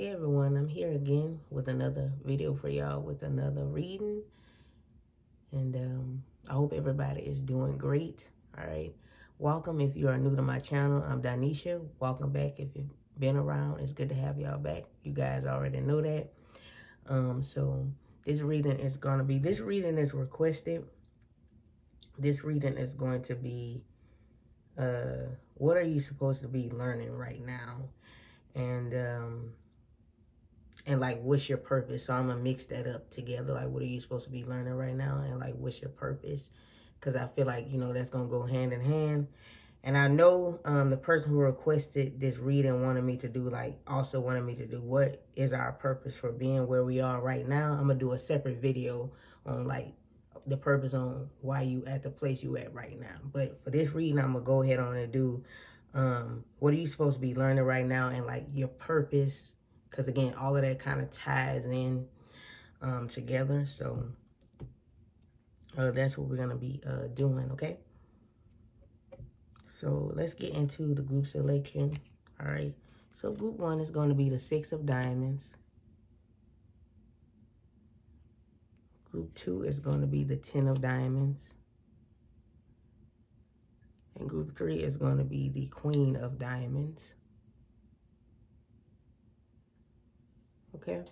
Hey everyone, I'm here again with another video for y'all with another reading. And I hope everybody is doing great. All right. Welcome if you are new to my channel. I'm Donnescha. Welcome back if you've been around. It's good to have y'all back. You guys already know that. So this reading is requested. This reading is going to be what are you supposed to be learning right now? And like, what's your purpose? So I'm gonna mix that up together. Like, what are you supposed to be learning right now? And like, what's your purpose? Because I feel like, that's gonna go hand in hand. And I know the person who requested this reading wanted me to do what is our purpose for being where we are right now. I'm gonna do a separate video on like the purpose on why you at the place you at right now. But for this reading, I'm gonna go ahead on and do what are you supposed to be learning right now and like your purpose. Because again, all of that kind of ties in together. So that's what we're going to be doing, okay? So let's get into the group selection. All right. So group 1 is going to be the 6 of diamonds. Group 2 is going to be the 10 of diamonds. And group 3 is going to be the Queen of diamonds. Okay.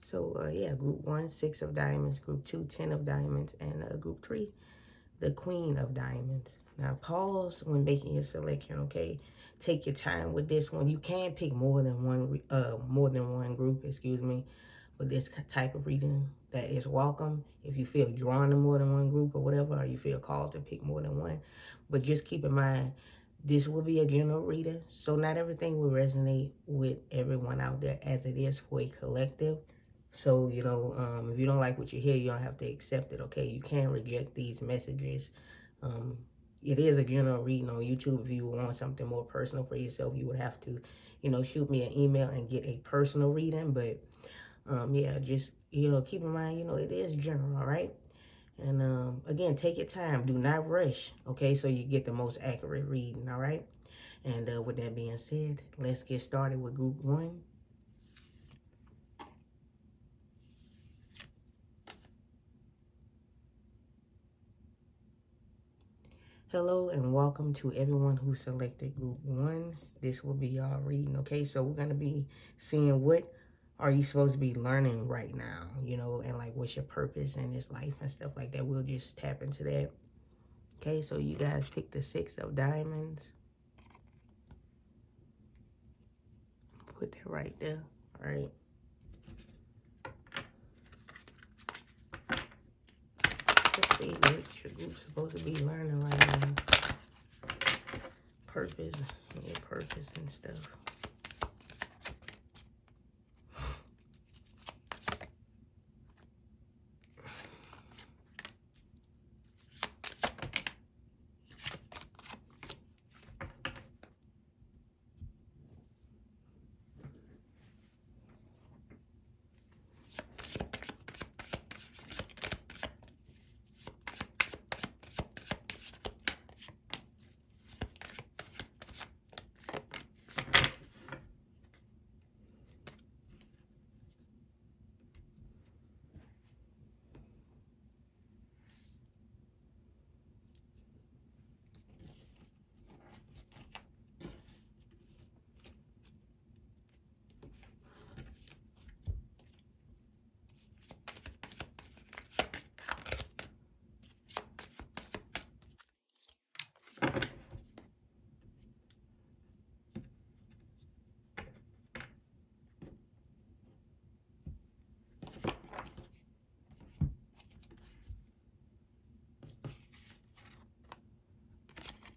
So, yeah, group 1, 6 of diamonds. Group 2, 10 of diamonds. And group 3, the Queen of diamonds. Now, pause when making your selection, okay? Take your time with this one. You can pick more than one group, excuse me. But this type of reading, that is welcome. If you feel drawn to more than one group or whatever, or you feel called to pick more than one. But just keep in mind, this will be a general reader. So not everything will resonate with everyone out there as it is for a collective. So, if you don't like what you hear, you don't have to accept it, okay? You can reject these messages. It is a general reading on YouTube. If you want something more personal for yourself, you would have to, shoot me an email and get a personal reading. But, yeah, just, keep in mind, it is general, all right? And, again, take your time. Do not rush, okay? So you get the most accurate reading, all right? And with that being said, let's get started with group 1. Hello and welcome to everyone who selected group 1. This will be y'all reading, okay? So we're going to be seeing what are you supposed to be learning right now, and like what's your purpose in this life and stuff like that. We'll just tap into that. Okay, so you guys pick the 6 of diamonds. Put that right there, all right? Let's see what your group's supposed to be learning right now. Purpose, your purpose and stuff.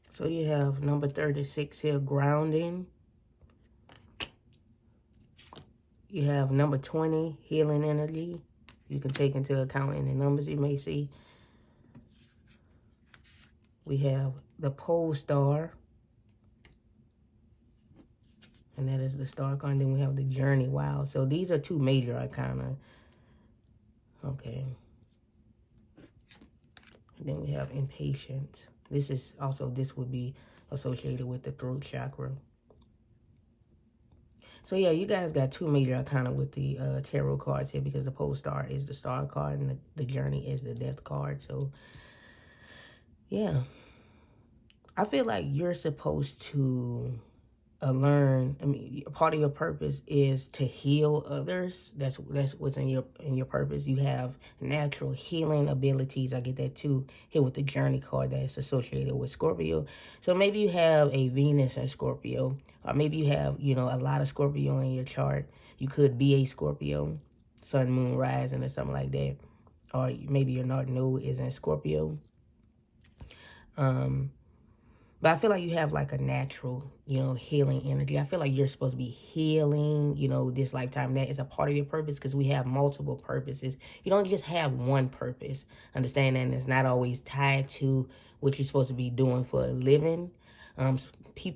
So you have number 36 here, grounding. You have number 20, healing energy. You can take into account any numbers you may see. We have the pole star. And that is the star card. Then we have the journey. Wow. So these are 2 major arcana. Okay. And then we have impatience. This would be associated with the throat chakra. So yeah, you guys got two major arcana with the tarot cards here, because the pole star is the star card and the journey is the death card. So yeah, I feel like you're supposed to learn. I mean, part of your purpose is to heal others. That's what's in your purpose. You have natural healing abilities. I get that too here with the journey card that's associated with Scorpio. So maybe you have a Venus in Scorpio, or maybe you have, you know, a lot of Scorpio in your chart. You could be a Scorpio, sun, moon, rising, or something like that. Or maybe your north node is in Scorpio. But I feel like you have like a natural, you know, healing energy. I feel like you're supposed to be healing, you know, this lifetime. That is a part of your purpose, because we have multiple purposes. You don't just have one purpose. Understand that it's not always tied to what you're supposed to be doing for a living.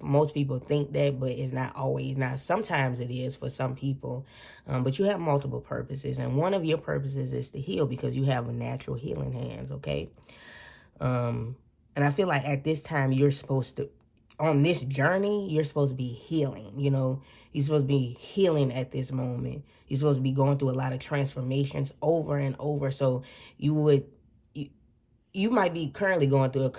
Most people think that, but it's not always. Now, sometimes it is for some people, but you have multiple purposes. And one of your purposes is to heal, because you have a natural healing hands, okay? And I feel like at this time, you're supposed to, on this journey, you're supposed to be healing, you know. You're supposed to be healing at this moment. You're supposed to be going through a lot of transformations over and over. So you might be currently going through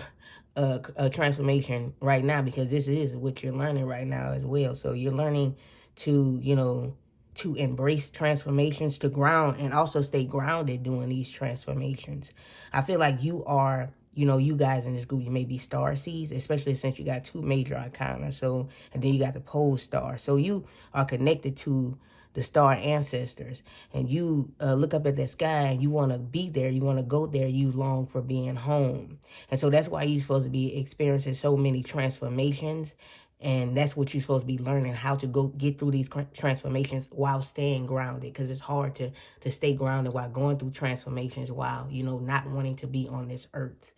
a transformation right now, because this is what you're learning right now as well. So you're learning to, you know, to embrace transformations, to ground, and also stay grounded doing these transformations. I feel like you are, you know, you guys in this group, you may be star seeds, especially since you got two major arcana. So, and then you got the pole star. So you are connected to the star ancestors, and you look up at the sky and you want to be there, you want to go there, you long for being home. And so that's why you're supposed to be experiencing so many transformations. And that's what you're supposed to be learning, how to go get through these transformations while staying grounded, because it's hard to stay grounded while going through transformations, while, you know, not wanting to be on this earth.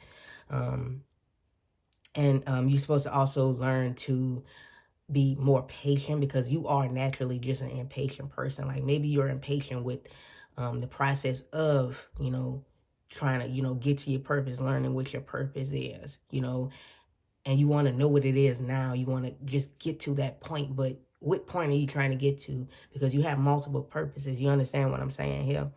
You're supposed to also learn to be more patient, because you are naturally just an impatient person. Like maybe you're impatient with the process of, you know, trying to, you know, get to your purpose, learning what your purpose is, you know, and you want to know what it is now. You want to just get to that point, but what point are you trying to get to? Because you have multiple purposes. You understand what I'm saying here?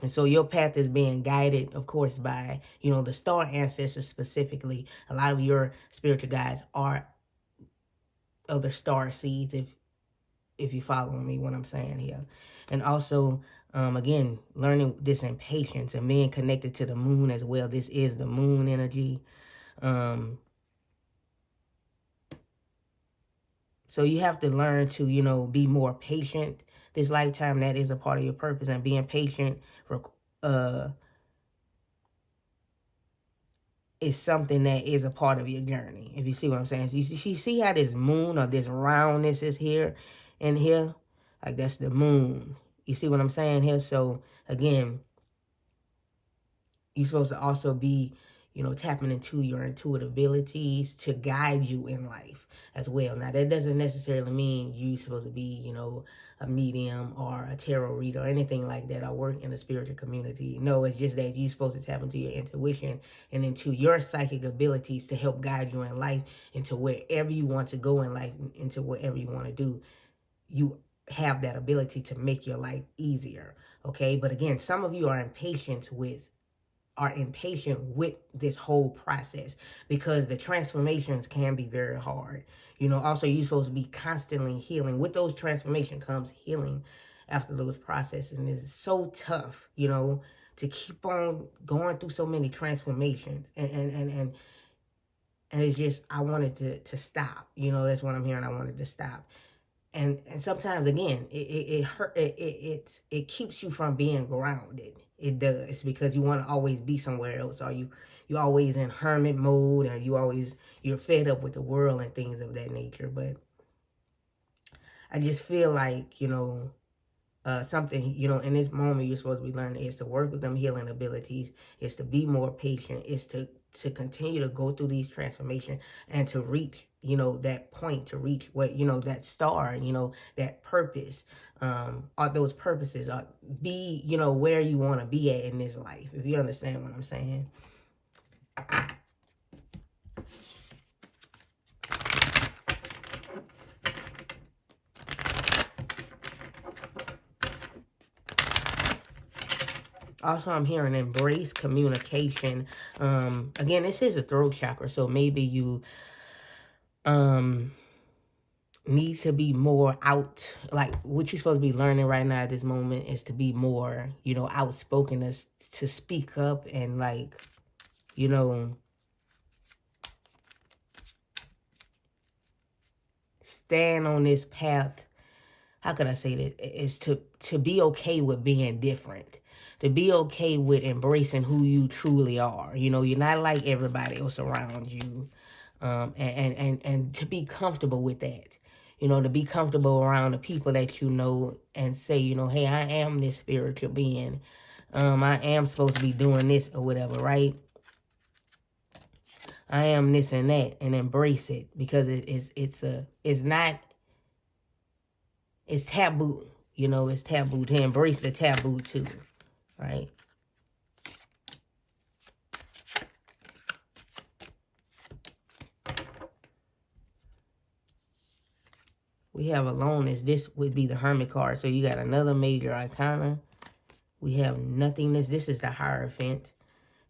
And so your path is being guided, of course, by, you know, the star ancestors specifically. A lot of your spiritual guides are other star seeds, if you're following me what I'm saying here. And also, again, learning this impatience and being connected to the moon as well. This is the moon energy. So you have to learn to, you know, be more patient this lifetime. That is a part of your purpose. And being patient is something that is a part of your journey, if you see what I'm saying. So you see how this moon or this roundness is here and here? Like that's the moon. You see what I'm saying here? So again, you're supposed to also be, you know, tapping into your intuitive abilities to guide you in life as well. Now, that doesn't necessarily mean you're supposed to be, you know, a medium or a tarot reader or anything like that, or work in the spiritual community. No, it's just that you're supposed to tap into your intuition and into your psychic abilities to help guide you in life into wherever you want to go in life, into whatever you want to do. You have that ability to make your life easier, okay? But again, some of you are impatient with this whole process, because the transformations can be very hard. You know, also you're supposed to be constantly healing. With those transformations comes healing after those processes. And it's so tough, you know, to keep on going through so many transformations. And it's just, I wanted to stop. You know, that's what I'm hearing. I wanted to stop. And sometimes, again, it keeps you from being grounded. It does, because you want to always be somewhere else, or you always in hermit mode, or you're fed up with the world and things of that nature. But I just feel like, you know, something, you know, in this moment you're supposed to be learning is to work with them healing abilities, is to be more patient, is to continue to go through these transformations and to reach, you know, that point, to reach what, you know, that star, you know, that purpose, or those purposes, are be, you know, where you want to be at in this life, if you understand what I'm saying. Also, I'm hearing embrace communication. Again, this is a throat chakra, so maybe you need to be more out. Like, what you're supposed to be learning right now at this moment is to be more, outspoken, to speak up and, like, stand on this path. How could I say that? Is to be okay with being different, to be okay with embracing who you truly are. You're not like everybody else around you, and to be comfortable with that. To be comfortable around the people that and say, hey, I am this spiritual being. I am supposed to be doing this or whatever, right? I am this and that, and embrace it, because it's taboo. It's taboo to embrace the taboo too, right? We have aloneness. This would be the Hermit card. So you got another major arcana. We have nothingness. This is the Hierophant.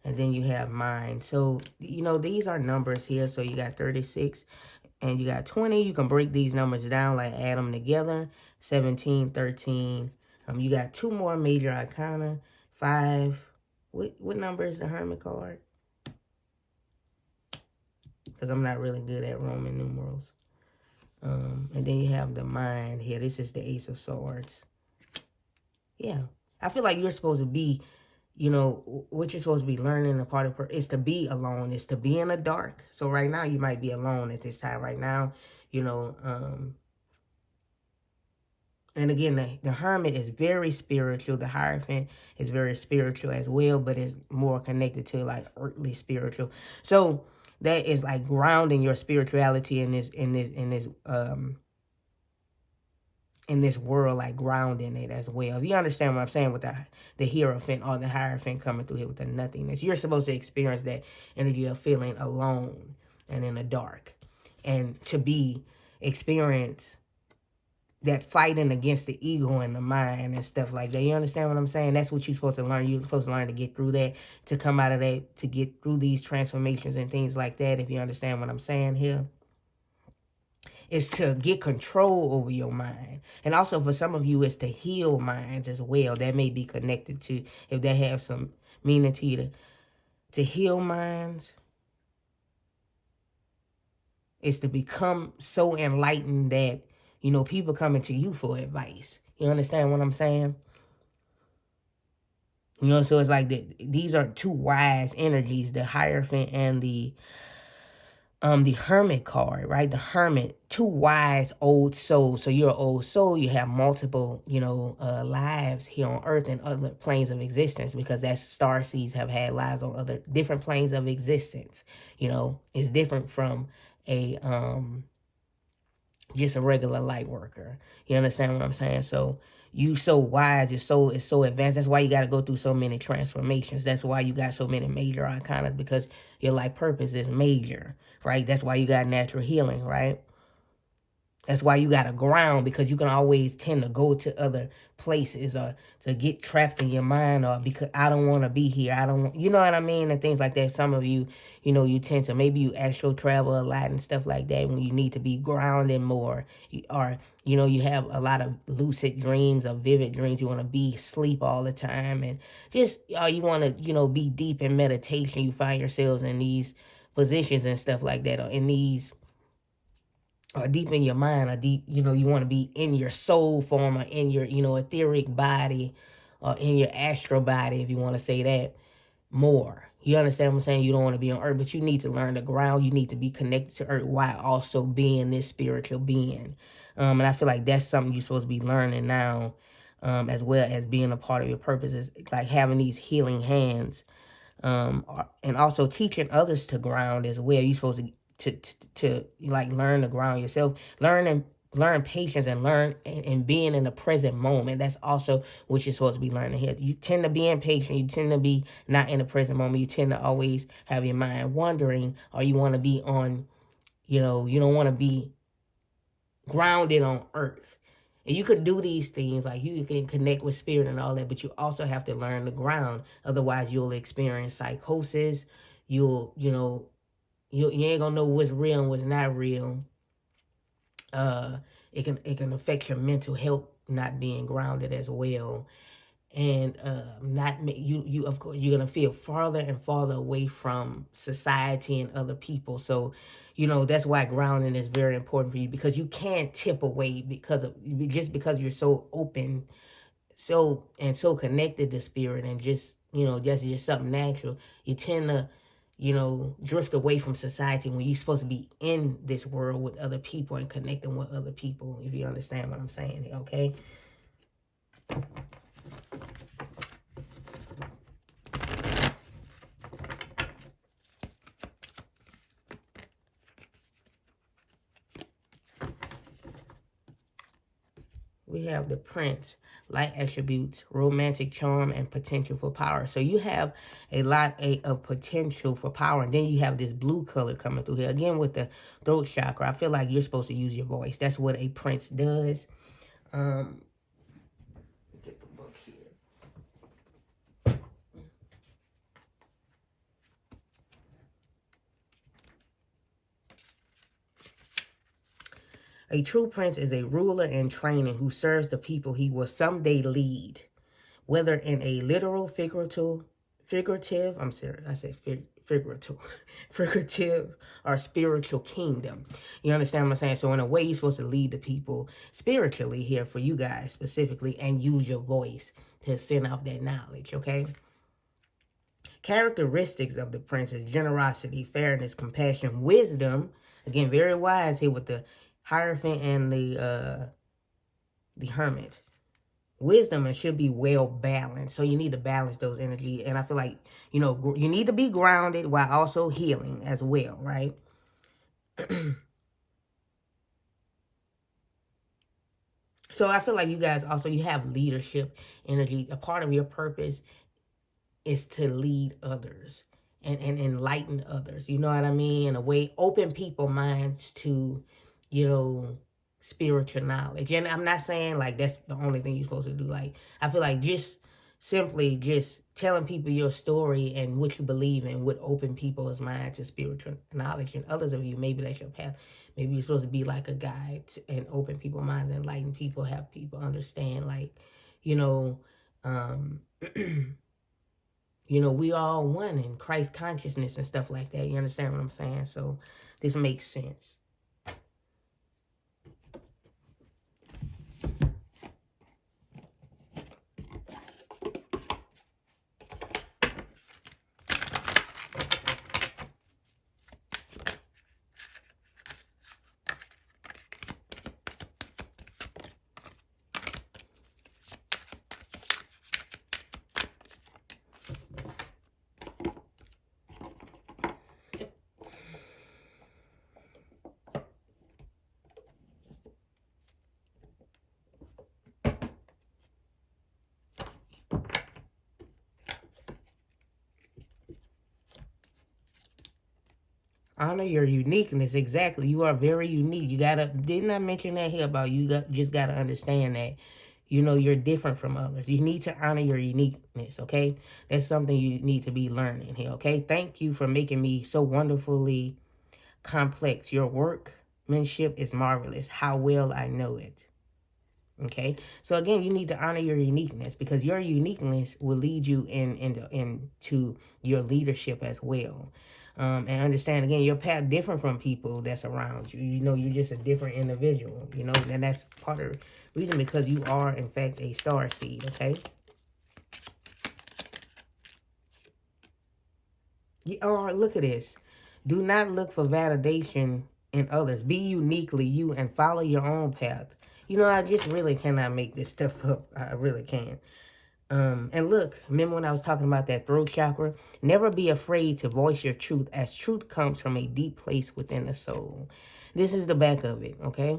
And then you have mind. So, these are numbers here. So you got 36 and you got 20. You can break these numbers down, like add them together. 17, 13. You got 2 more major arcana. 5. What number is the Hermit card? Because I'm not really good at Roman numerals. And then you have the mind here. This is the Ace of Swords. Yeah. I feel like you're supposed to be, what you're supposed to be learning is to be alone, is to be in the dark. So right now you might be alone at this time. Right now, and again, the Hermit is very spiritual. The Hierophant is very spiritual as well, but it's more connected to, like, earthly spiritual. So that is like grounding your spirituality in this world, like grounding it as well. If you understand what I'm saying with the Hierophant or the Hierophant coming through here with the nothingness, you're supposed to experience that energy of feeling alone and in the dark, and to experience that fighting against the ego and the mind and stuff like that. You understand what I'm saying? That's what you're supposed to learn. You're supposed to learn to get through that, to come out of that, to get through these transformations and things like that, if you understand what I'm saying here. Is to get control over your mind. And also for some of you, it's to heal minds as well. That may be connected to, if they have some meaning to you, to heal minds. Is to become so enlightened that, people coming to you for advice. You understand what I'm saying? So it's like these are 2 wise energies, the Hierophant and the Hermit card, right? The Hermit, 2 wise old souls. So you're an old soul. You have multiple, lives here on Earth and other planes of existence, because that starseeds have had lives on other different planes of existence. It's different from a just a regular light worker. You understand what I'm saying? So you so wise, your soul is so advanced. That's why you got to go through so many transformations. That's why you got so many major arcana, because your life purpose is major, right? That's why you got natural healing, right? That's why you got to ground, because you can always tend to go to other places or to get trapped in your mind, or because I don't want to be here. I don't want, you know what I mean? And things like that. Some of you, you tend to, maybe you astral travel a lot and stuff like that when you need to be grounded more. Or, you have a lot of lucid dreams or vivid dreams. You want to be asleep all the time, and just, you want to, be deep in meditation. You find yourselves in these positions and stuff like that, or in these, or deep in your mind, or deep, you want to be in your soul form, or in your, etheric body, or in your astral body, if you want to say that, more. You understand what I'm saying? You don't want to be on Earth, but you need to learn the ground. You need to be connected to Earth while also being this spiritual being. And I feel like that's something you're supposed to be learning now, as well as being a part of your purpose, is like having these healing hands, and also teaching others to ground as well. You're supposed to like learn to ground yourself, learn patience, and learn and being in the present moment. That's also what you're supposed to be learning here. You tend to be impatient. You tend to be not in the present moment. You tend to always have your mind wandering, or you want to be on, you don't want to be grounded on Earth. And you could do these things, like you can connect with spirit and all that, but you also have to learn the ground. Otherwise, you'll experience psychosis. You ain't gonna know what's real and what's not real. It can affect your mental health not being grounded as well, and not you of course you're gonna feel farther and farther away from society and other people. So that's why grounding is very important for you, because you can't tip away because you're so open, so connected to spirit, and just something natural. You tend to drift away from society when you're supposed to be in this world with other people and connecting with other people, if you understand what I'm saying, okay? We have the Prince, light attributes, romantic charm, and potential for power. So you have a lot of potential for power. And then you have this blue color coming through here. Again, with the throat chakra, I feel like you're supposed to use your voice. That's what a Prince does. Get the book here. A true prince is a ruler in training who serves the people he will someday lead, whether in a literal, figurative, figurative or spiritual kingdom. You understand what I'm saying? So in a way, you're supposed to lead the people spiritually here for you guys specifically, and use your voice to send out that knowledge, okay? Characteristics of the prince is generosity, fairness, compassion, wisdom. Again, very wise here with the Hierophant and the Hermit. Wisdom, and should be well balanced. So you need to balance those energy. And I feel like, you need to be grounded while also healing as well, right? So I feel like you guys also, you have leadership energy. A part of your purpose is to lead others and enlighten others. You know what I mean? In a way, open people's minds to spiritual knowledge. And I'm not saying like that's the only thing you're supposed to do. Like, I feel like just simply just telling people your story and what you believe in would open people's minds to spiritual knowledge. And others of you, maybe that's your path. Maybe you're supposed to be like a guide and open people's minds, enlighten people, have people understand, like, we all one in Christ consciousness and stuff like that. You understand what I'm saying? So this makes sense. Honor your uniqueness. Exactly. You are very unique. Didn't I mention that here about just got to understand that, you're different from others. You need to honor your uniqueness, okay? That's something you need to be learning here, okay? Thank you for making me so wonderfully complex. Your workmanship is marvelous. How well I know it. Okay, so again, you need to honor your uniqueness, because your uniqueness will lead you into your leadership as well. And understand, again, your path different from people that's around you. You're just a different individual, and that's part of the reason, because you are, in fact, a star seed, okay? Look at this. Do not look for validation in others. Be uniquely you and follow your own path. I just really cannot make this stuff up. I really can. And look, remember when I was talking about that throat chakra? Never be afraid to voice your truth, as truth comes from a deep place within the soul. This is the back of it, okay?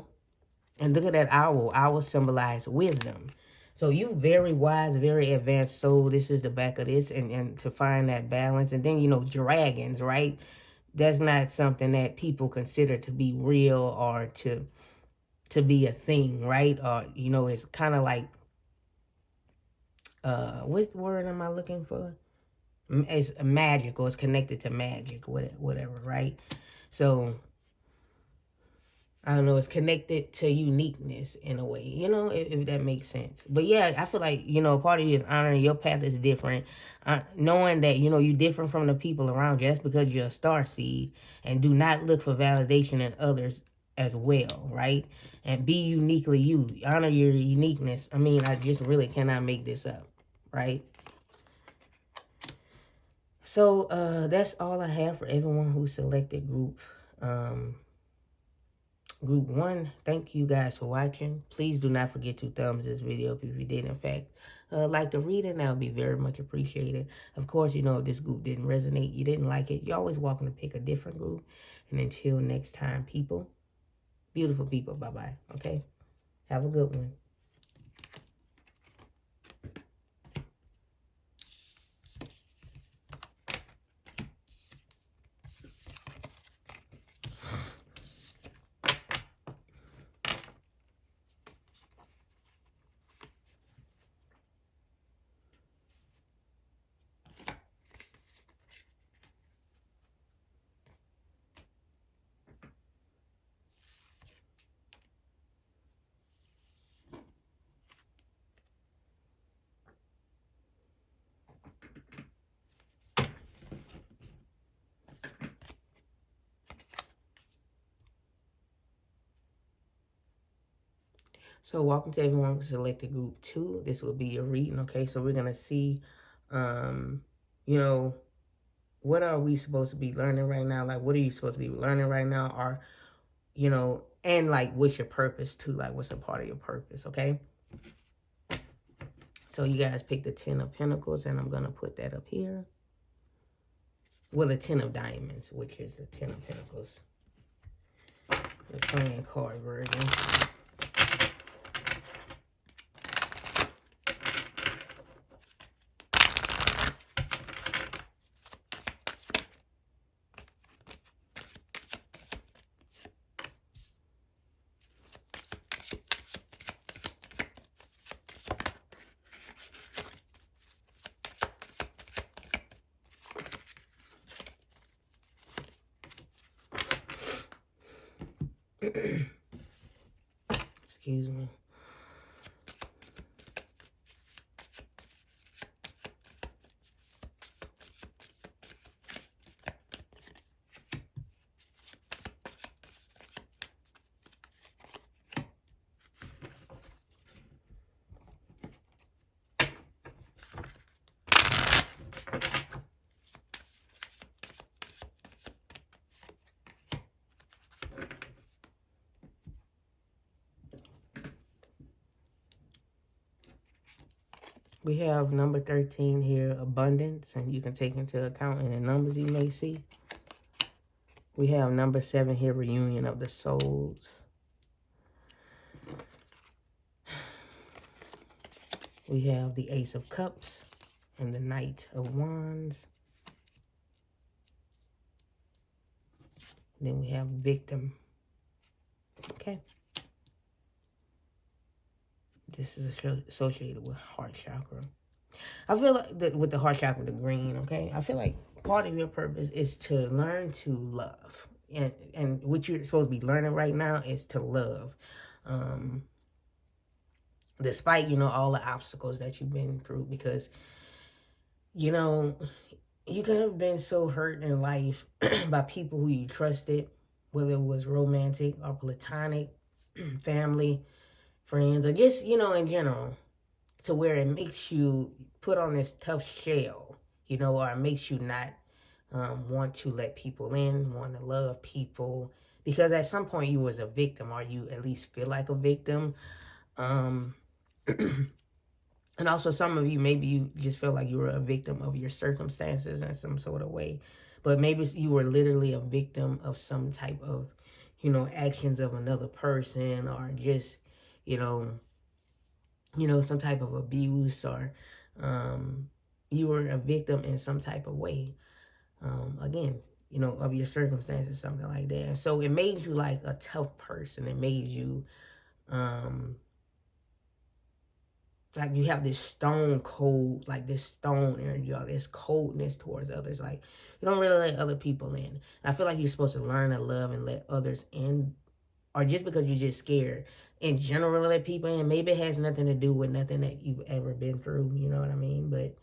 And look at that owl. Owl symbolize wisdom. So you very wise, very advanced soul. This is the back of this, and to find that balance. And then, dragons, right? That's not something that people consider to be real or to to be a thing, right? Or, you know, it's kind of like, what word am I looking for? It's magical. It's connected to magic, whatever, right? So, I don't know, it's connected to uniqueness in a way, you know, if that makes sense. But yeah, I feel like, you know, part of you is honoring your path is different. Knowing that, you know, you're different from the people around you. That's because you're a star seed. And do not look for validation in others as well, right? And be uniquely you. Honor your uniqueness. I mean, I just really cannot make this up, right? So that's all I have for everyone who selected Group 1, thank you guys for watching. Please do not forget to thumbs this video up if you did, in fact, like the reading. That would be very much appreciated. Of course, you know, if this group didn't resonate, you didn't like it, you're always welcome to pick a different group. And until next time, people, beautiful people, bye-bye, okay? Have a good one. So welcome to everyone who selected Group 2. This will be your reading, okay? So we're going to see, you know, what are we supposed to be learning right now? Like, what are you supposed to be learning right now? Or, you know, and like, what's your purpose too? Like, what's a part of your purpose, okay? So you guys pick the 10 of Pentacles, and I'm going to put that up here. Well, the 10 of Diamonds, which is the 10 of Pentacles. The playing card version. Excuse me. We have number 13 here, abundance, and you can take into account any numbers you may see. We have number 7 here, reunion of the souls. We have the Ace of Cups and the Knight of Wands. Then we have victim. Okay. This is associated with heart chakra. I feel like that with the heart chakra, the green, okay? I feel like part of your purpose is to learn to love. And what you're supposed to be learning right now is to love. Despite, you know, all the obstacles that you've been through. Because, you know, you could have been so hurt in life by people who you trusted. Whether it was romantic or platonic, family, friends, or just, you know, in general, to where it makes you put on this tough shell, you know, or it makes you not want to let people in, want to love people, because at some point you was a victim, or you at least feel like a victim. And also some of you, maybe you just feel like you were a victim of your circumstances in some sort of way. But maybe you were literally a victim of some type of, you know, actions of another person, or just, you know, some type of abuse, or you were a victim in some type of way. Again, you know, of your circumstances, something like that. And so it made you like a tough person. It made you Like you have this stone cold, like this stone energy, or this coldness towards others. Like you don't really let other people in. And I feel like you're supposed to learn to love and let others in, or just because you're just scared. In general, let people in. Maybe it has nothing to do with nothing that you've ever been through. You know what I mean? But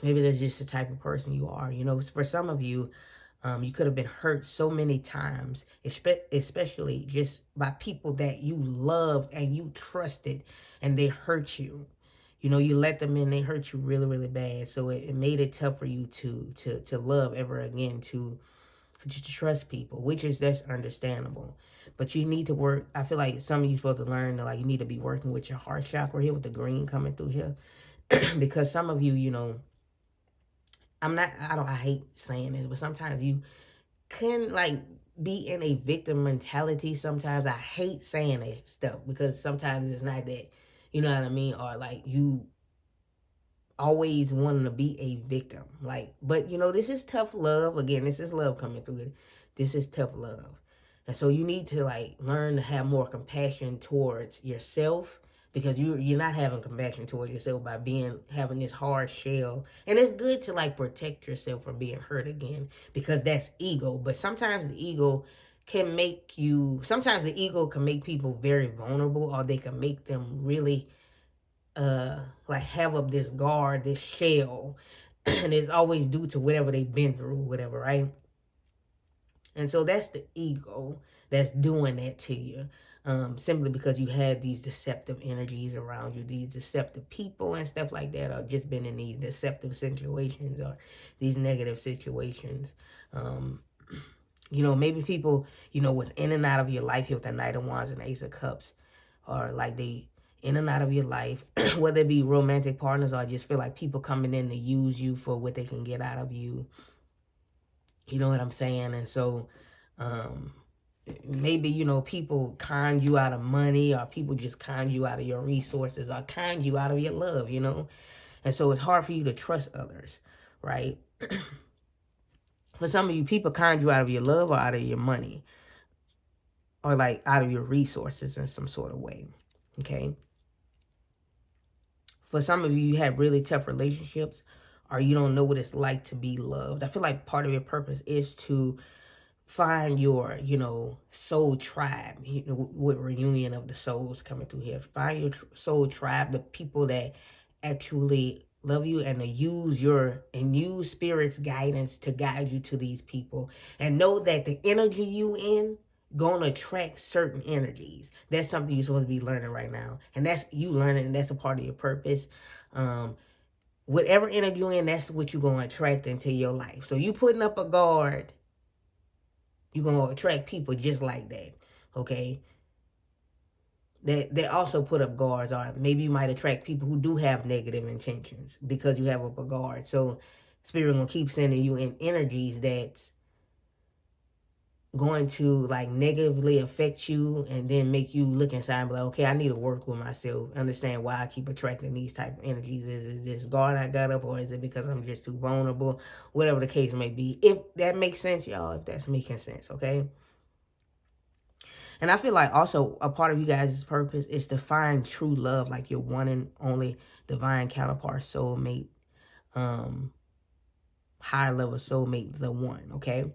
maybe that's just the type of person you are. You know, for some of you, you could have been hurt so many times, especially just by people that you loved and you trusted, and they hurt you. You know, you let them in, they hurt you really, really bad. So it made it tough for you to love ever again, to trust people, that's understandable. But you need to work. I feel like some of you supposed to learn that, like, you need to be working with your heart chakra here with the green coming through here. Because some of you, you know, I hate saying this, but sometimes you can, like, be in a victim mentality. Sometimes I hate saying that stuff because sometimes it's not that, you know what I mean? Or like you always wanting to be a victim. Like, but you know, this is tough love. Again, this is love coming through it. This is tough love. And so you need to, like, learn to have more compassion towards yourself, because you're not having compassion towards yourself by having this hard shell. And it's good to, like, protect yourself from being hurt again, because that's ego. But sometimes the ego can make people very vulnerable, or they can make them really like have up this guard, this shell, and it's always due to whatever they've been through, whatever, right? And so that's the ego that's doing that to you, simply because you had these deceptive energies around you, these deceptive people and stuff like that, or just been in these deceptive situations or these negative situations. You know, maybe people, you know, was in and out of your life here with the Knight of Wands and Ace of Cups, or like they in and out of your life, whether it be romantic partners or just feel like people coming in to use you for what they can get out of you. You know what I'm saying? And so maybe, you know, people conned you out of money, or people just conned you out of your resources, or conned you out of your love, you know? And so it's hard for you to trust others, right? For some of you, people conned you out of your love or out of your money, or like out of your resources in some sort of way, okay? For some of you, you have really tough relationships, or you don't know what it's like to be loved. I feel like part of your purpose is to find your, you know, soul tribe, you know, with reunion of the souls coming through here. Find your soul tribe, the people that actually love you, and to use spirit's guidance to guide you to these people. And know that the energy you in gonna attract certain energies. That's something you're supposed to be learning right now. And that's you learning, and that's a part of your purpose. Whatever energy you're in, that's what you're gonna attract into your life. So you putting up a guard, you're gonna attract people just like that. Okay? That also put up guards, or maybe you might attract people who do have negative intentions because you have up a guard. So Spirit gonna keep sending you in energies that's going to, like, negatively affect you, and then make you look inside and be like, okay, I need to work with myself, understand why I keep attracting these type of energies. Is this guard I got up, or is it because I'm just too vulnerable? Whatever the case may be. If that makes sense, y'all, if that's making sense, okay? And I feel like also a part of you guys' purpose is to find true love, like your one and only divine counterpart, soulmate, higher level soulmate, the one, okay?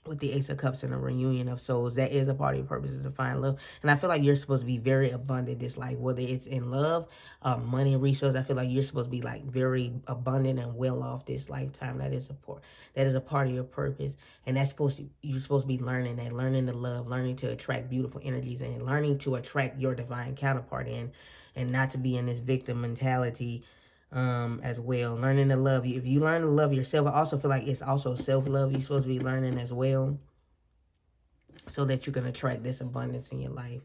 With the Ace of Cups and a reunion of souls, that is a part of your purpose, is to find love. And I feel like you're supposed to be very abundant this life, whether it's in love, money, and resources. I feel like you're supposed to be, like, very abundant and well off this lifetime. That is a part of your purpose, and you're supposed to be learning that, learning to love, learning to attract beautiful energies, and learning to attract your divine counterpart in, and not to be in this victim mentality. As well, learning to love you. If you learn to love yourself, I also feel like it's also self-love you're supposed to be learning as well, so that you can attract this abundance in your life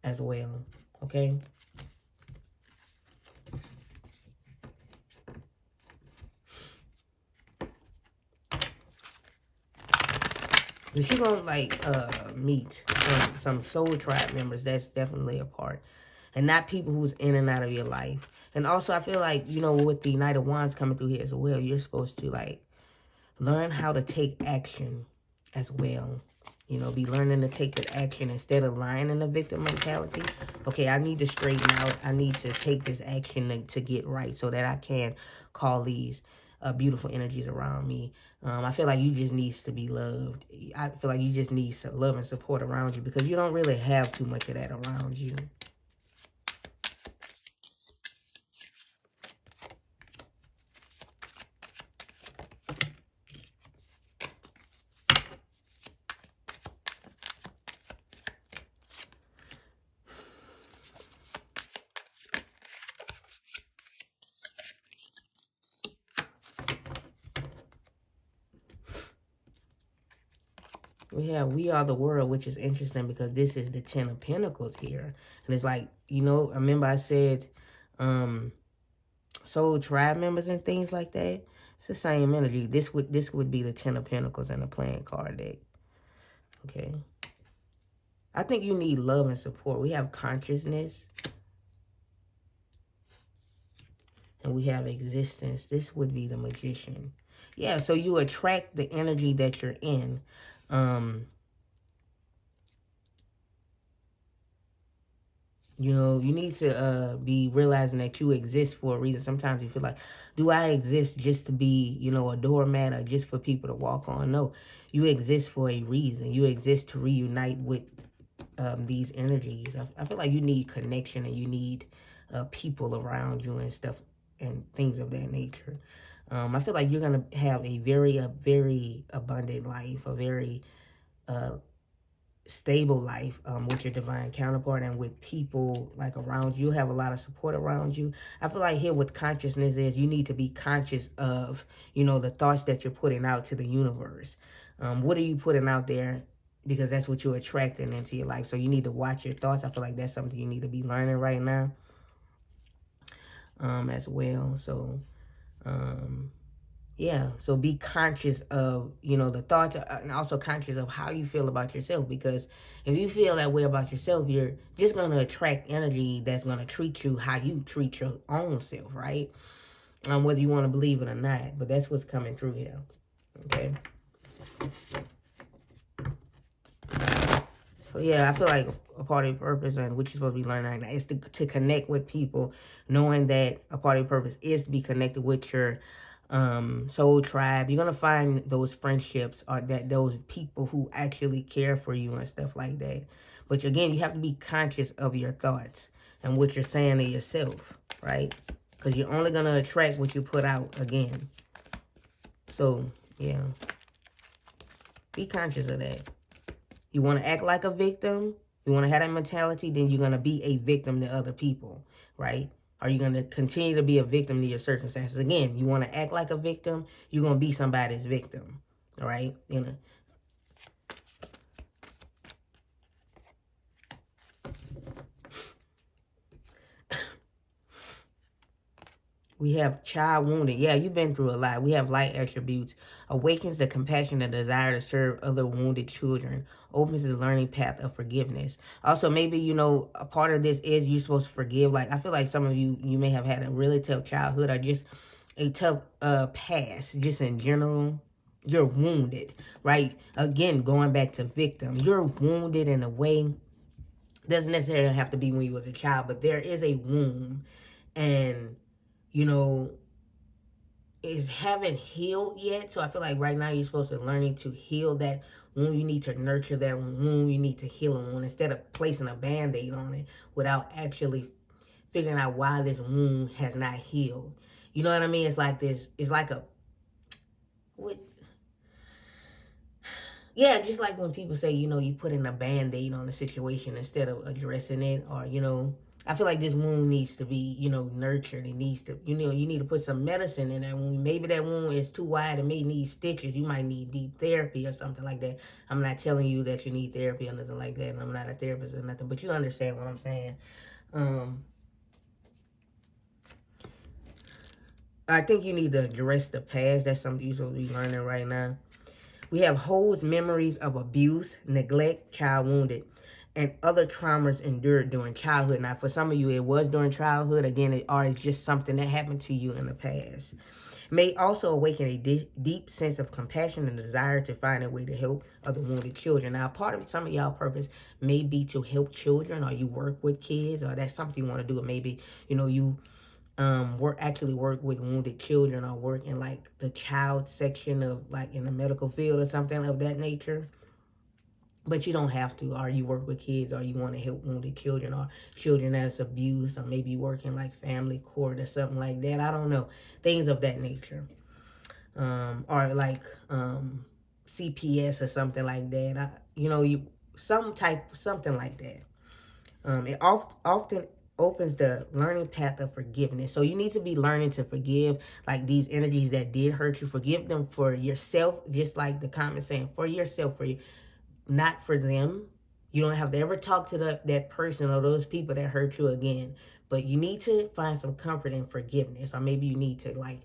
as well, okay? But you're gonna, like, meet some soul tribe members. That's definitely a part. And not people who's in and out of your life. And also, I feel like, you know, with the Knight of Wands coming through here as well, you're supposed to, like, learn how to take action as well. You know, be learning to take the action instead of lying in the victim mentality. Okay, I need to straighten out. I need to take this action to get right so that I can call these beautiful energies around me. I feel like you just needs to be loved. I feel like you just need some love and support around you because you don't really have too much of that around you. We are the world, which is interesting because this is the 10 of Pentacles here. And it's like, you know, I remember I said soul tribe members and things like that. It's the same energy. This would be the 10 of Pentacles in the playing card deck. Okay. I think you need love and support. We have consciousness. And we have existence. This would be the Magician. Yeah, so you attract the energy that you're in. You know, you need to be realizing that you exist for a reason. Sometimes you feel like, do I exist just to be, you know, a doormat or just for people to walk on? No, you exist for a reason. You exist to reunite with these energies. I feel like you need connection and you need people around you and stuff and things of that nature. I feel like you're going to have a very abundant life, a very stable life with your divine counterpart and with people like around you. Have a lot of support around you. I feel like here with consciousness is you need to be conscious of, you know, the thoughts that you're putting out to the universe. What are you putting out there? Because that's what you're attracting into your life. So you need to watch your thoughts. I feel like that's something you need to be learning right now as well. So yeah, so be conscious of, you know, the thoughts and also conscious of how you feel about yourself. Because if you feel that way about yourself, you're just going to attract energy that's going to treat you how you treat your own self, right? Whether you want to believe it or not. But that's what's coming through here, okay? So yeah, I feel like a part of your purpose and what you're supposed to be learning right now is to connect with people, knowing that a part of your purpose is to be connected with your soul tribe. You're gonna find those friendships or those people who actually care for you and stuff like that. But again, you have to be conscious of your thoughts and what you're saying to yourself, right? Because you're only gonna attract what you put out again. So yeah, be conscious of that. You want to act like a victim, you want to have that mentality, then you're going to be a victim to other people, right? Are you going to continue to be a victim to your circumstances? Again, you want to act like a victim, you're going to be somebody's victim, all right? You know. We have child wounded. Yeah, you've been through a lot. We have light attributes. Awakens the compassion and desire to serve other wounded children. Opens the learning path of forgiveness. Also, maybe, you know, a part of this is you're supposed to forgive. Like, I feel like some of you may have had a really tough childhood or just a tough past, just in general. You're wounded, right? Again, going back to victim. You're wounded in a way. Doesn't necessarily have to be when you was a child, but there is a wound. And you know, haven't healed yet. So I feel like right now you're supposed to learning to heal that wound. You need to nurture that wound. You need to heal a wound instead of placing a Band-Aid on it without actually figuring out why this wound has not healed. You know what I mean? It's like this. It's like yeah, just like when people say, you know, you put in a Band-Aid on a situation instead of addressing it, or, you know, I feel like this wound needs to be, you know, nurtured. It needs to, you know, you need to put some medicine in that wound. Maybe that wound is too wide and may need stitches. You might need deep therapy or something like that. I'm not telling you that you need therapy or nothing like that. And I'm not a therapist or nothing, but you understand what I'm saying. I think you need to address the past. That's something you're supposed to be learning right now. We have holds memories of abuse, neglect, child wounded, and other traumas endured during childhood. Now, for some of you, it was during childhood. Again, or it's just something that happened to you in the past. may also awaken a deep sense of compassion and desire to find a way to help other wounded children. Now, part of some of y'all purpose may be to help children, or you work with kids, or that's something you want to do. Or maybe, you know, you work with wounded children, or work in like the child section of like in the medical field or something of that nature. But you don't have to, or you work with kids, or you want to help wounded children, or children that's abused, or maybe you work in like family court or something like that. I don't know. Things of that nature. Or like CPS or something like that. Something like that. It often opens the learning path of forgiveness. So you need to be learning to forgive, like these energies that did hurt you. Forgive them for yourself, just like the comment saying, for yourself, for you. Not for them. You don't have to ever talk to that person or those people that hurt you again. But you need to find some comfort in forgiveness. Or maybe you need to like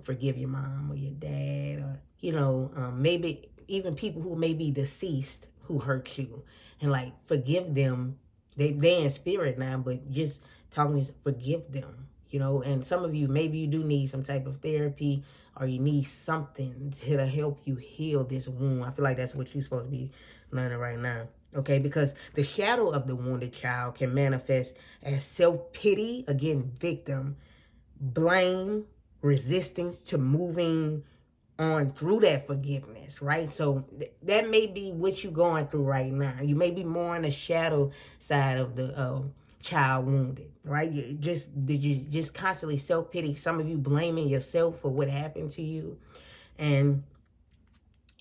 forgive your mom or your dad, or maybe even people who may be deceased who hurt you, and like forgive them. They in spirit now, but just talking to forgive them. And some of you, maybe you do need some type of therapy, or you need something to help you heal this wound. I feel like that's what you're supposed to be learning right now. Okay, because the shadow of the wounded child can manifest as self-pity, again, victim, blame, resistance to moving on through that forgiveness, right? So that may be what you're going through right now. You may be more on the shadow side of the child wounded, right? You just constantly self-pity. Some of you blaming yourself for what happened to you. And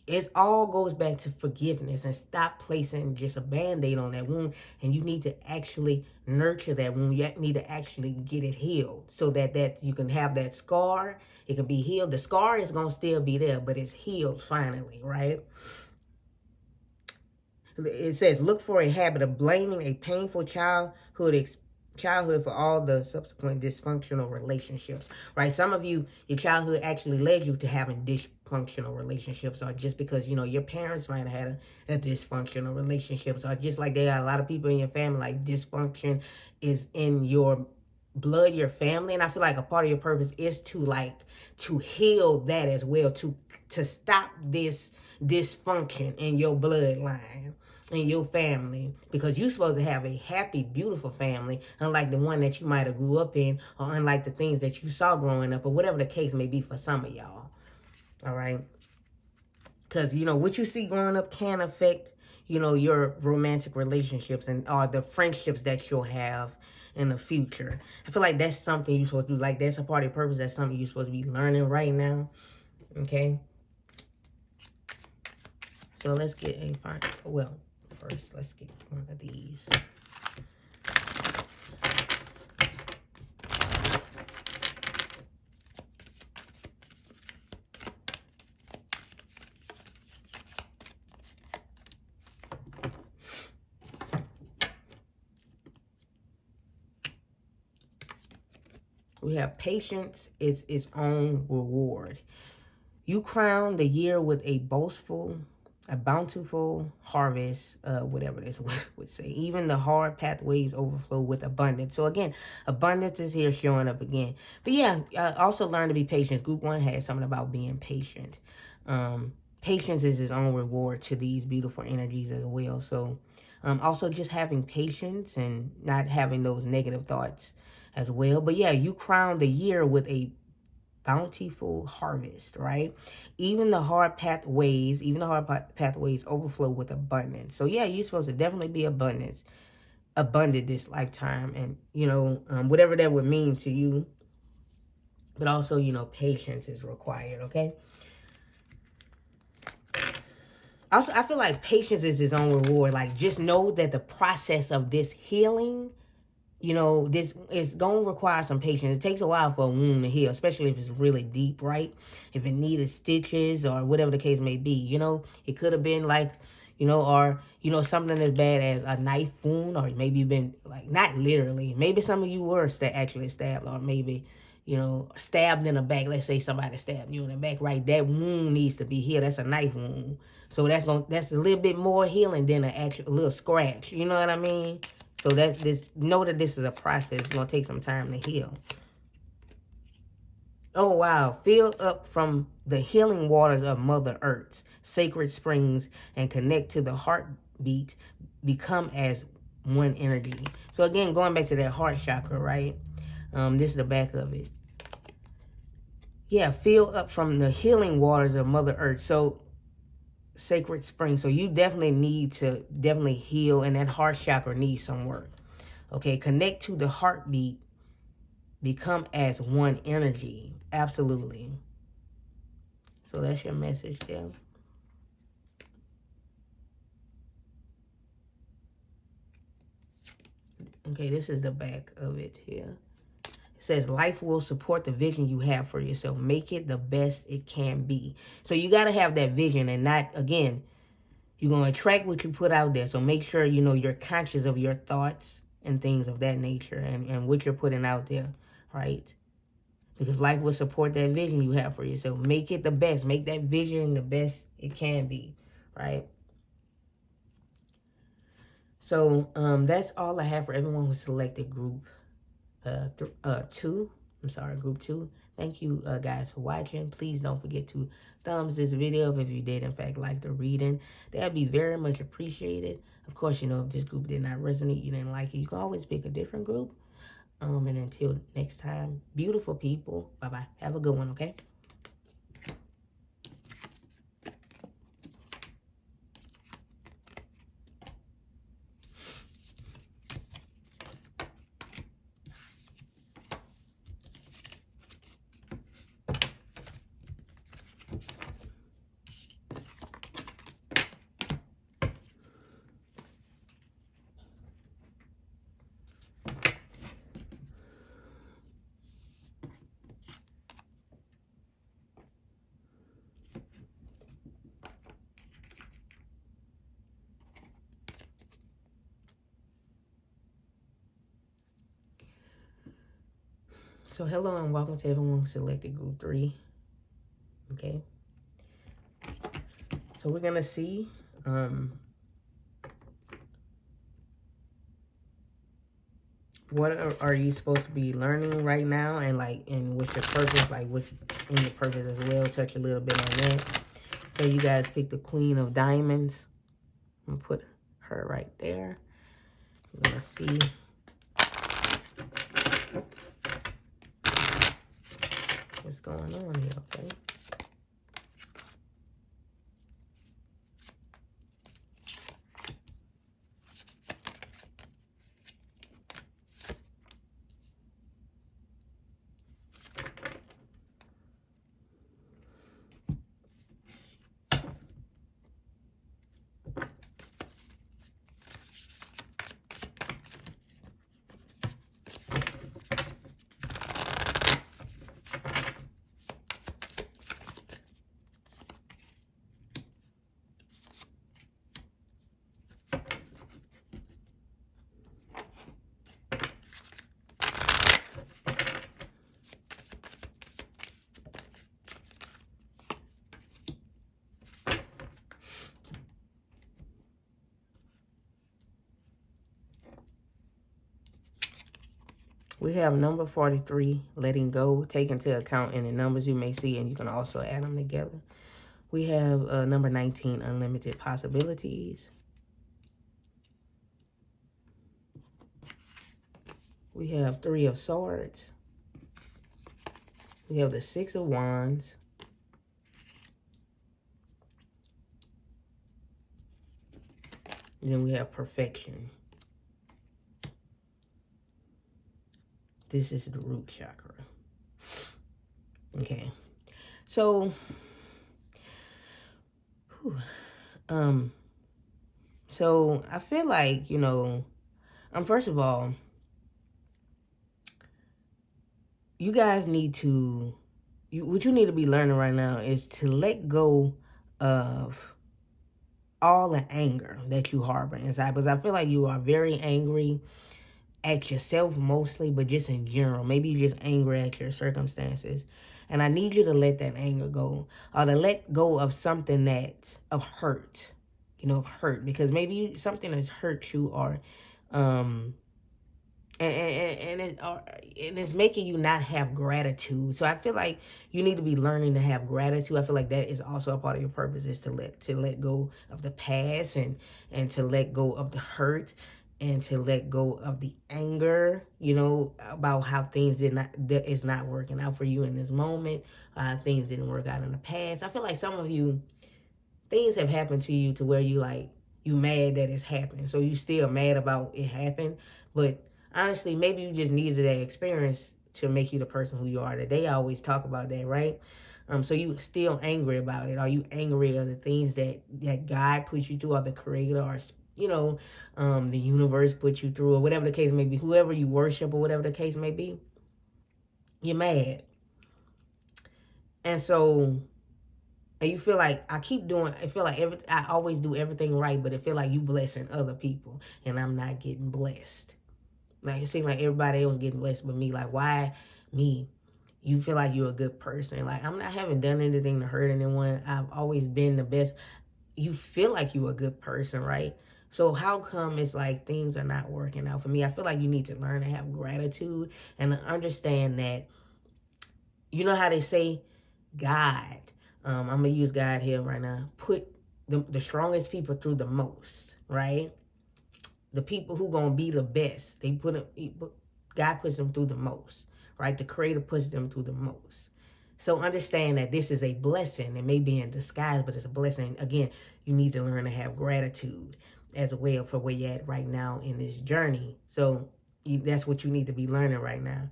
it all goes back to forgiveness, and stop placing just a Band-Aid on that wound. And you need to actually nurture that wound. You need to actually get it healed, so that you can have that scar. It can be healed. The scar is going to still be there, but it's healed finally, right? It says, look for a habit of blaming a painful childhood for all the subsequent dysfunctional relationships, right? Some of you, your childhood actually led you to having dysfunctional relationships, or just because, your parents might have had a dysfunctional relationships, or just like there are a lot of people in your family, like dysfunction is in your blood, your family. And I feel like a part of your purpose is to heal that as well, to stop this dysfunction in your bloodline, in your family, because you're supposed to have a happy, beautiful family, unlike the one that you might have grew up in, or unlike the things that you saw growing up, or whatever the case may be for some of y'all. All right? Because, what you see growing up can affect, your romantic relationships or the friendships that you'll have in the future. I feel like that's something you're supposed to do. Like, that's a part of your purpose. That's something you're supposed to be learning right now. Okay? So let's get a final. Well, first, let's get one of these. We have patience is its own reward. You crown the year with a bountiful harvest, whatever this would say. Even the hard pathways overflow with abundance. So again, abundance is here showing up again. But yeah, also learn to be patient. Group 1 has something about being patient. Patience is its own reward to these beautiful energies as well. So also just having patience and not having those negative thoughts as well. But yeah, you crown the year with a bountiful harvest, right? Even the hard pathways overflow with abundance. So yeah, you're supposed to definitely be abundant this lifetime, and whatever that would mean to you. But also, patience is required, okay? Also, I feel like patience is its own reward. Like, just know that the process of this healing, this is going to require some patience. It takes a while for a wound to heal, especially if it's really deep, right? If it needed stitches or whatever the case may be, it could have been like, or, something as bad as a knife wound, or maybe you've been, like, not literally. Maybe some of you were actually stabbed, or maybe, stabbed in the back. Let's say somebody stabbed you in the back, right? That wound needs to be healed. That's a knife wound. So that's a little bit more healing than a little scratch. You know what I mean? So know that this is a process. It's going to take some time to heal. Oh, wow. Fill up from the healing waters of Mother Earth's sacred springs and connect to the heartbeat. Become as one energy. So again, going back to that heart chakra, right? This is the back of it. Yeah, fill up from the healing waters of Mother Earth. So sacred spring. So you definitely need to heal, and that heart chakra needs some work. Okay, connect to the heartbeat. Become as one energy. Absolutely. So that's your message there. Okay, this is the back of it here. It says, life will support the vision you have for yourself. Make it the best it can be. So you got to have that vision, and not, again, you're going to attract what you put out there. So make sure, you know, you're conscious of your thoughts and things of that nature, and what you're putting out there, right? Because life will support that vision you have for yourself. Make it the best. Make that vision the best it can be, right? So that's all I have for everyone who selected group 2. I'm sorry, group 2. Thank you guys for watching. Please don't forget to thumbs this video up if you did in fact like the reading. That'd be very much appreciated. Of course, you know, if this group did not resonate, you didn't like it, you can always pick a different group. And until next time, beautiful people, bye-bye. Have a good one, okay? So hello and welcome to everyone who selected group 3. Okay. So we're gonna see what are you supposed to be learning right now, and what's your purpose, like what's in your purpose as well. Touch a little bit on that. So you guys picked the Queen of Diamonds. I'm gonna put her right there. We're gonna see what's going on here, okay? We have number 43, letting go. Take into account any numbers you may see, and you can also add them together. We have number 19, unlimited possibilities. We have 3 of Swords. We have the 6 of Wands. And then we have perfection. This is the root chakra. Okay. So, so I feel like, you know, first of all, you guys need to, what you need to be learning right now is to let go of all the anger that you harbor inside. Because I feel like you are very angry at yourself mostly, but just in general. Maybe you're just angry at your circumstances. And I need you to let that anger go. Or to let go of something of hurt. You know, of hurt. Because maybe something has hurt you, or And it's making you not have gratitude. So I feel like you need to be learning to have gratitude. I feel like that is also a part of your purpose, is to let go of the past, and to let go of the hurt, and to let go of the anger, about how things that is not working out for you in this moment. Things didn't work out in the past. I feel like some of you, things have happened to you to where you mad that it's happened. So you still mad about it happened. But honestly, maybe you just needed that experience to make you the person who you are today. I always talk about that, right? So you still angry about it. Are you angry at the things that God put you through, or the creator, or the universe put you through, or whatever the case may be, whoever you worship, or whatever the case may be, you're mad. And so, and you feel like I feel like I always do everything right, but it feel like you blessing other people and I'm not getting blessed. Like, it seems like everybody else getting blessed but me. Like, why me? You feel like you're a good person. Like, haven't done anything to hurt anyone. I've always been the best. You feel like you're a good person, right? So how come it's like things are not working out for me? I feel like you need to learn to have gratitude and to understand that, you know how they say God, I'm going to use God here right now, put the strongest people through the most, right? The people who going to be the best, God puts them through the most, right? The creator puts them through the most. So understand that this is a blessing. It may be in disguise, but it's a blessing. Again, you need to learn to have gratitude as a way for where you're at right now in this journey. So that's what you need to be learning right now.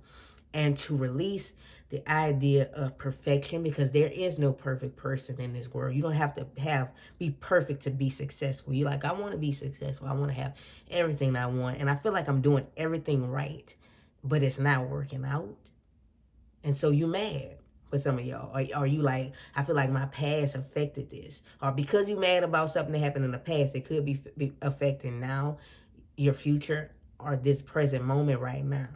And to release the idea of perfection, because there is no perfect person in this world. You don't have to be perfect to be successful. You're like, I want to be successful. I want to have everything I want. And I feel like I'm doing everything right, but it's not working out. And so you mad for some of y'all. Are you like, I feel like my past affected this? Or because you mad about something that happened in the past, it could be affecting now your future or this present moment right now.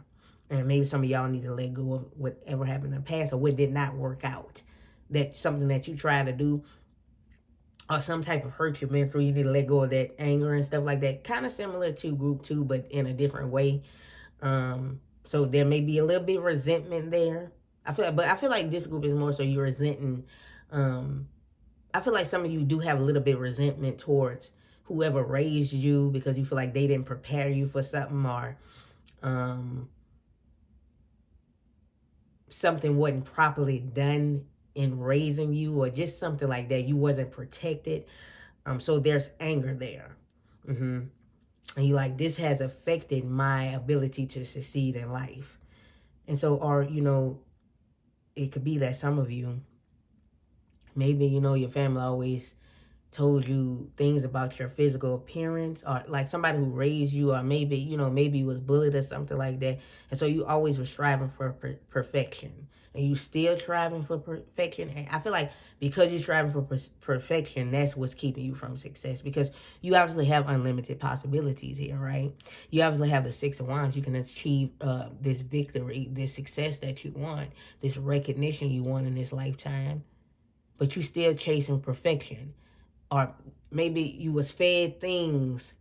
And maybe some of y'all need to let go of whatever happened in the past or what did not work out. That's something that you try to do, or some type of hurt you've been through. You need to let go of that anger and stuff like that. Kind of similar to group 2, but in a different way. So there may be a little bit of resentment there. I feel like this group is more so you're resenting. I feel like some of you do have a little bit of resentment towards whoever raised you, because you feel like they didn't prepare you for something, or something wasn't properly done in raising you, or just something like that. You wasn't protected. So there's anger there. And you like, this has affected my ability to succeed in life. And so, or, it could be that some of you, maybe, your family always told you things about your physical appearance, or like somebody who raised you, or maybe, maybe you was bullied or something like that. And so you always was striving for perfection, and you still striving for perfection. And I feel like because you're striving for perfection, that's what's keeping you from success, because you obviously have unlimited possibilities here, right? You obviously have the 6 of Wands. You can achieve this victory, this success that you want, this recognition you want in this lifetime, but you still chasing perfection. Or maybe you was fed things,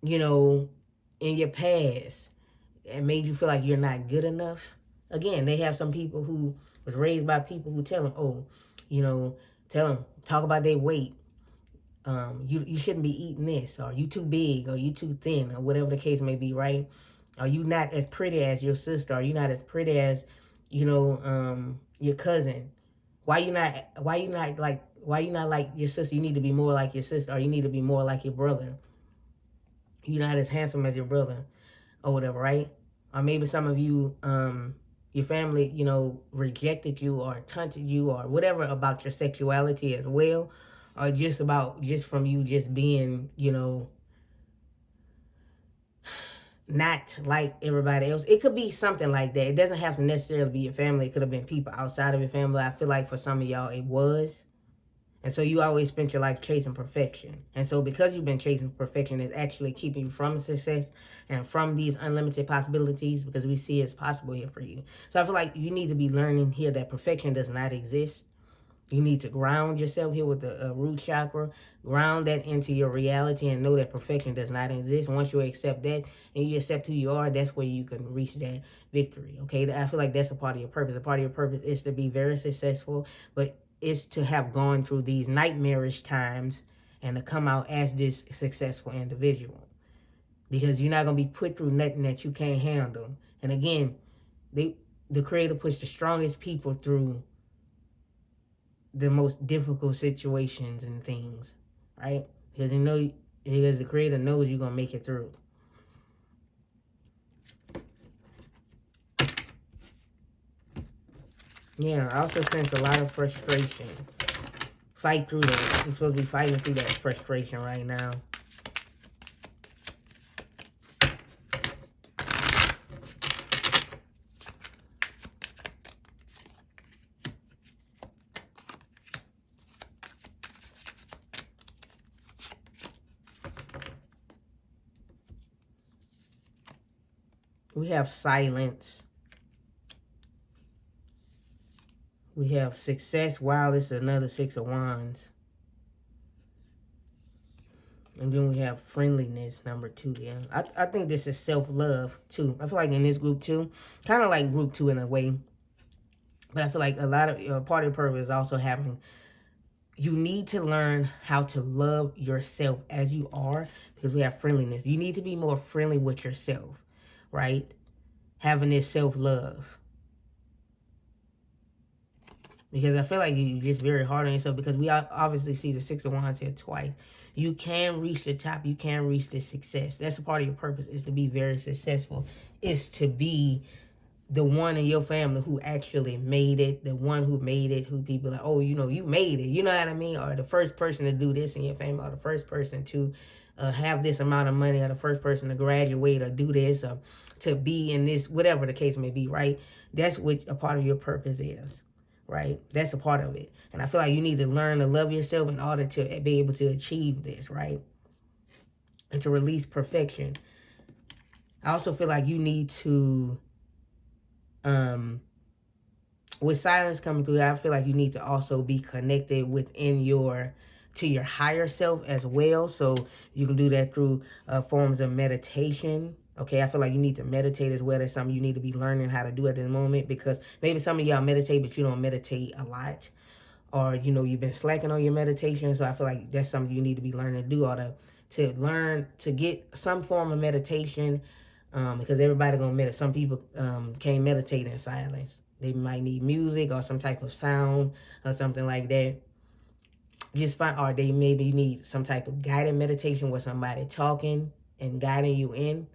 in your past, and made you feel like you're not good enough. Again, they have some people who was raised by people who tell them, talk about their weight. You shouldn't be eating this, or you too big, or you too thin, or whatever the case may be, right? Are you not as pretty as your sister? Are you not as pretty as, your cousin? Why you not like your sister? You need to be more like your sister, or you need to be more like your brother. You're not as handsome as your brother, or whatever, right? Or maybe some of you, your family, rejected you or taunted you or whatever about your sexuality as well, or just from you just being, not like everybody else. It could be something like that. It doesn't have to necessarily be your family. It could have been people outside of your family. I feel like for some of y'all it was. And so you always spent your life chasing perfection. And so because you've been chasing perfection, it's actually keeping you from success and from these unlimited possibilities, because we see it's possible here for you. So I feel like you need to be learning here that perfection does not exist. You need to ground yourself here with the root chakra. Ground that into your reality and know that perfection does not exist. Once you accept that and you accept who you are, that's where you can reach that victory. Okay, I feel like that's a part of your purpose. A part of your purpose is to be very successful, but it's to have gone through these nightmarish times and to come out as this successful individual. Because you're not going to be put through nothing that you can't handle. And again, the Creator puts the strongest people through the most difficult situations and things, right? Because the Creator knows you're going to make it through. Yeah, I also sense a lot of frustration. Fight through that. You're supposed to be fighting through that frustration right now. We have silence. We have success. Wow, this is another 6 of Wands. And then we have friendliness, number 2. Yeah, I think this is self-love, too. I feel like in this group, too, kind of like group 2 in a way. But I feel like a lot of part of the purpose is also having, you need to learn how to love yourself as you are, because we have friendliness. You need to be more friendly with yourself, right? Having this self-love. Because I feel like you're just very hard on yourself, because we obviously see the 6 of Wands here twice. You can reach the top. You can reach the success. That's a part of your purpose, is to be very successful. Is to be the one in your family who actually made it. The one who made it, who people are like, oh, you know, you made it. You know what I mean? Or the first person to do this in your family. Or the first person to have this amount of money. Or the first person to graduate or do this. Or to be in this, whatever the case may be, right? That's what a part of your purpose is. Right? That's a part of it. And I feel like you need to learn to love yourself in order to be able to achieve this, right? And to release perfection. I also feel like you need to, with silence coming through, I feel like you need to also be connected within to your higher self as well. So you can do that through forms of meditation. Okay, I feel like you need to meditate as well. That's something you need to be learning how to do at this moment, because maybe some of y'all meditate, but you don't meditate a lot. Or, you know, you've been slacking on your meditation. So I feel like that's something you need to be learning to do, or to learn to get some form of meditation, because everybody gonna meditate. Some people can't meditate in silence. They might need music or some type of sound or something like that. Just find, or they maybe need some type of guided meditation with somebody talking and guiding you in.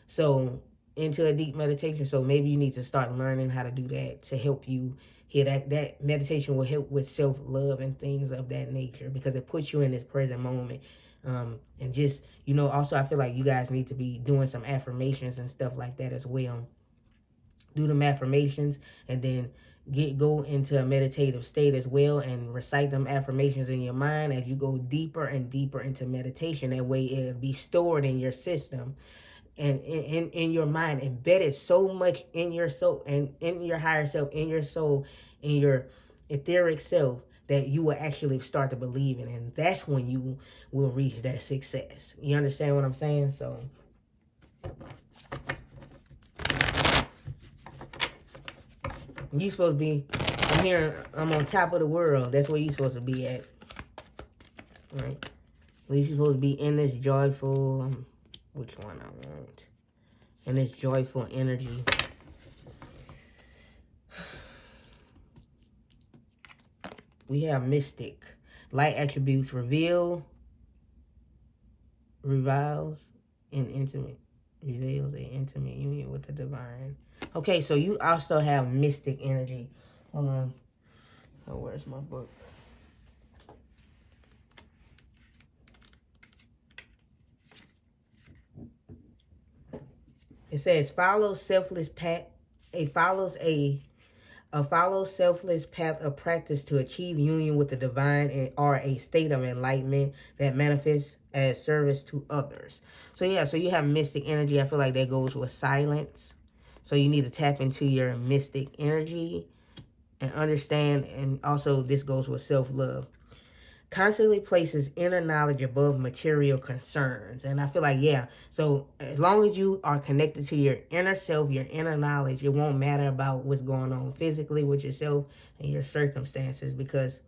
So into a deep meditation. So maybe you need to start learning how to do that to help you here. That meditation will help with self-love and things of that nature, because it puts you in this present moment. And just, you know, also I feel like you guys need to be doing some affirmations and stuff like that as well. Do them affirmations and then go into a meditative state as well, and recite them affirmations in your mind as you go deeper and deeper into meditation. That way it'll be stored in your system and in your mind, embedded so much in your soul and in your higher self, in your soul, in your etheric self, that you will actually start to believe in. And that's when you will reach that success. You understand what I'm saying? So you supposed to be, I'm here, I'm on top of the world. That's where you supposed to be at. Right? At least you're supposed to be in this joyful, which one I want, in this joyful energy. We have mystic. Light attributes reveals an intimate union with the divine. Okay, so you also have mystic energy. Hold on. Oh, where's my book? It says follow selfless path. Follows selfless path of practice to achieve union with the divine, or a state of enlightenment that manifests as service to others. So yeah, so you have mystic energy. I feel like that goes with silence. So you need to tap into your mystic energy and understand, and also this goes with self-love. Constantly places inner knowledge above material concerns. And I feel like, yeah, so as long as you are connected to your inner self, your inner knowledge, it won't matter about what's going on physically with yourself and your circumstances, because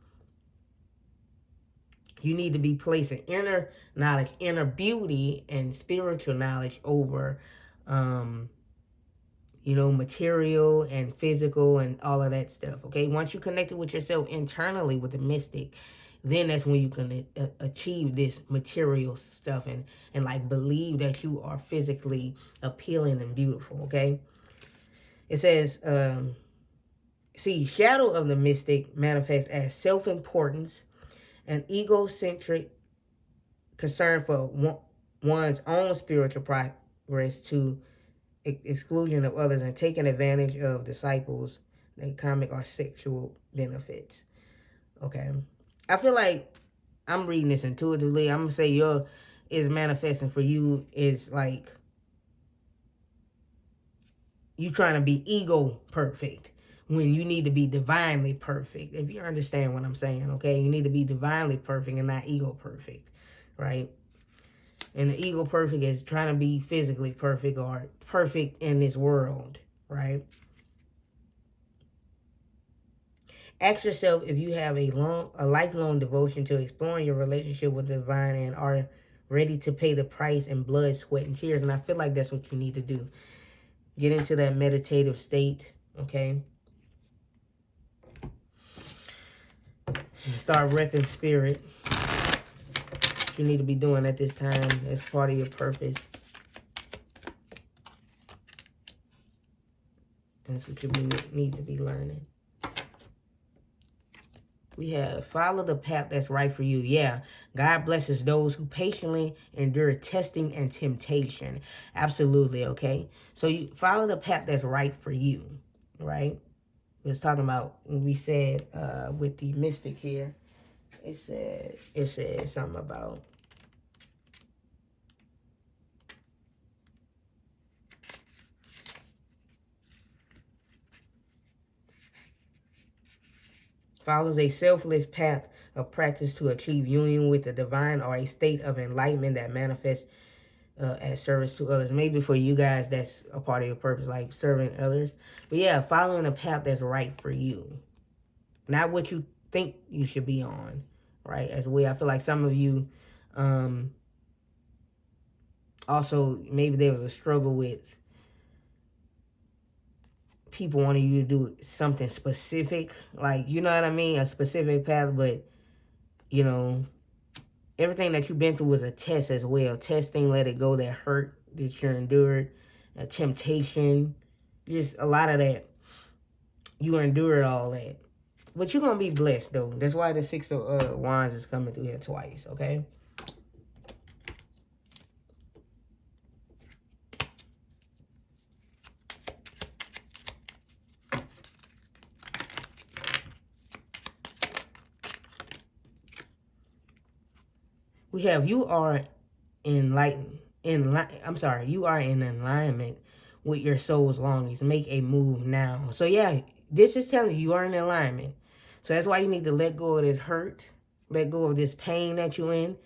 you need to be placing inner knowledge, inner beauty, and spiritual knowledge over, material and physical and all of that stuff, okay? Once you connected with yourself internally with the mystic, then that's when you can achieve this material stuff and like believe that you are physically appealing and beautiful, okay? It says, see, shadow of the mystic manifests as self-importance, an egocentric concern for one's own spiritual progress to exclusion of others, and taking advantage of disciples, economic or sexual benefits. Okay. I feel like I'm reading this intuitively. I'm going to say your is manifesting for you is like you trying to be ego perfect when you need to be divinely perfect. If you understand what I'm saying, okay? You need to be divinely perfect and not ego perfect, right? And the ego perfect is trying to be physically perfect or perfect in this world, right? Ask yourself if you have a lifelong devotion to exploring your relationship with the divine and are ready to pay the price in blood, sweat, and tears. And I feel like that's what you need to do. Get into that meditative state, okay? And start repping spirit. What you need to be doing at this time as part of your purpose. And that's what you need to be learning. We have follow the path that's right for you. Yeah, God blesses those who patiently endure testing and temptation. Absolutely, okay? So you follow the path that's right for you, right? We was talking about when we said with the mystic here, it said something about follows a selfless path of practice to achieve union with the divine or a state of enlightenment that manifests as service to others. Maybe for you guys, that's a part of your purpose, like serving others. But yeah, following a path that's right for you. Not what you think you should be on, right? As well, I feel like some of you also, maybe there was a struggle with people wanting you to do something specific, like, you know what I mean, a specific path, but, you know, everything that you've been through was a test as well. Testing, let it go, that hurt that you endured, a temptation, just a lot of that. You endured all that. But you're going to be blessed, though. That's why the Six of Wands is coming through here twice, okay? We have you are enlightened. You are in alignment with your soul's longings. Make a move now. So yeah, this is telling you are in alignment. So that's why you need to let go of this hurt. Let go of this pain that you're in.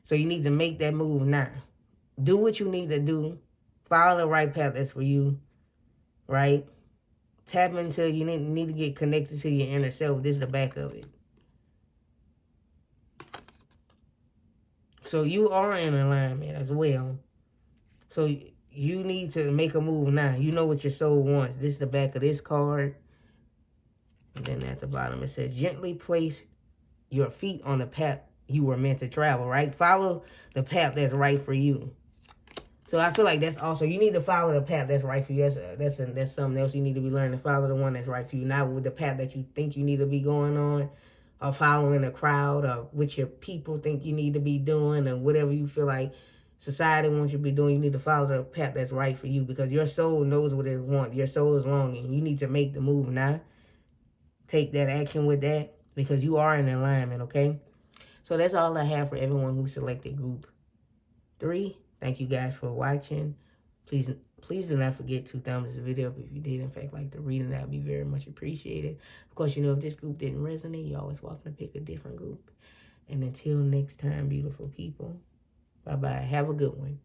So you need to make that move now. Do what you need to do. Follow the right path that's for you. Right? Tap into, you need to get connected to your inner self. This is the back of it. So you are in alignment as well. So you need to make a move now. You know what your soul wants. This is the back of this card. And then at the bottom it says, gently place your feet on the path you were meant to travel, right? Follow the path that's right for you. So I feel like that's also, you need to follow the path that's right for you. That's something else you need to be learning. Follow the one that's right for you, not with the path that you think you need to be going on, or following a crowd, or what your people think you need to be doing, or whatever you feel like society wants you to be doing. You need to follow the path that's right for you, because your soul knows what it wants. Your soul is longing. You need to make the move now. Take that action with that, because you are in alignment, okay? So that's all I have for everyone who selected group 3. Thank you guys for watching. Please please do not forget to thumbs the video up if you did, in fact, like the reading. That would be very much appreciated. Of course, you know, if this group didn't resonate, you're always welcome to pick a different group. And until next time, beautiful people, bye-bye. Have a good one.